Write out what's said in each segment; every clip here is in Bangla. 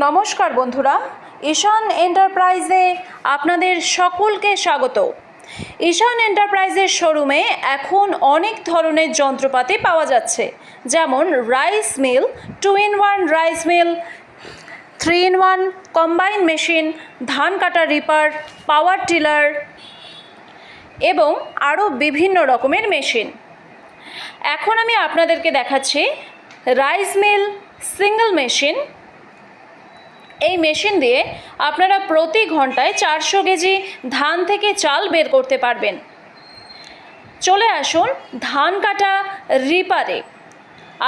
নমস্কার বন্ধুরা, ঈশান এন্টারপ্রাইজে আপনাদের সকলকে স্বাগত। ঈশান এন্টারপ্রাইজের শোরুমে এখন অনেক ধরনের যন্ত্রপাতি পাওয়া যাচ্ছে, যেমন rice mill, 2-in-1 rice mill, 3-in-1 combine machine, ধান কাটা রিপার, পাওয়ার টিলার এবং আরও বিভিন্ন রকমের মেশিন। এখন আমি আপনাদেরকে দেখাচ্ছি রাইস মিল সিঙ্গেল মেশিন। এই মেশিন দিয়ে আপনারা প্রতি ঘন্টায় 400 কেজি ধান থেকে চাল বের করতে পারবেন। চলে আসুন ধান কাটা রিপারে।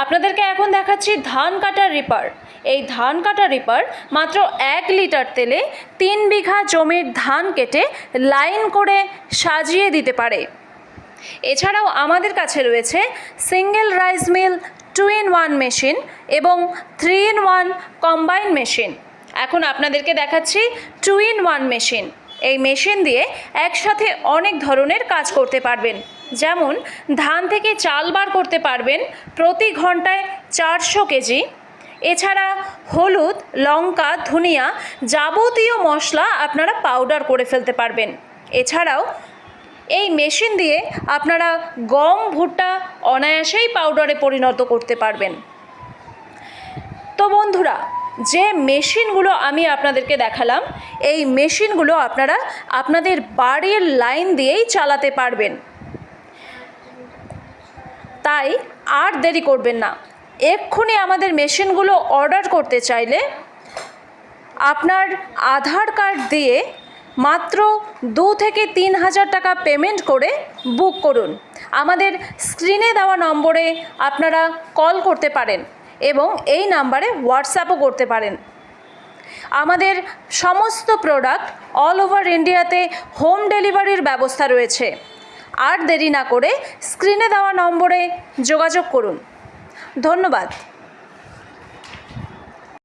আপনাদেরকে এখন দেখাচ্ছি ধান কাটা রিপার। এই ধান কাটা রিপার মাত্র 1 লিটার তেলে 3 বিঘা জমির ধান কেটে লাইন করে সাজিয়ে দিতে পারে। এছাড়াও আমাদের কাছে রয়েছে single rice mill, 2-in-1 machine এবং 3-in-1 কম্বাইন মেশিন। এখন আপনাদেরকে দেখাচ্ছি 2-in-1 মেশিন। এই মেশিন দিয়ে একসাথে অনেক ধরনের কাজ করতে পারবেন, যেমন ধান থেকে চাল বার করতে পারবেন প্রতি ঘন্টায় 400 কেজি। এছাড়া হলুদ, লঙ্কা, ধনিয়া যাবতীয় মশলা আপনারা পাউডার করে ফেলতে পারবেন। এছাড়াও এই মেশিন দিয়ে আপনারা গম, ভুট্টা অনায়াসেই পাউডারে পরিণত করতে পারবেন। তো বন্ধুরা, যে মেশিনগুলো আমি আপনাদেরকে দেখালাম, এই মেশিনগুলো আপনারা আপনাদের বাড়ির লাইন দিয়েই চালাতে পারবেন। তাই আর দেরি করবেন না, এক্ষুনি আমাদের মেশিনগুলো অর্ডার করতে চাইলে আপনার আধার কার্ড দিয়ে মাত্র 2 থেকে 3 হাজার টাকা পেমেন্ট করে বুক করুন। আমাদের স্ক্রিনে দেওয়া নম্বরে আপনারা কল করতে পারেন এবং এই নাম্বারে হোয়াটসঅ্যাপও করতে পারেন। আমাদের সমস্ত প্রোডাক্ট অল ওভার ইন্ডিয়াতে হোম ডেলিভারির ব্যবস্থা রয়েছে। আর দেরি না করে স্ক্রিনে দেওয়া নম্বরে যোগাযোগ করুন। ধন্যবাদ।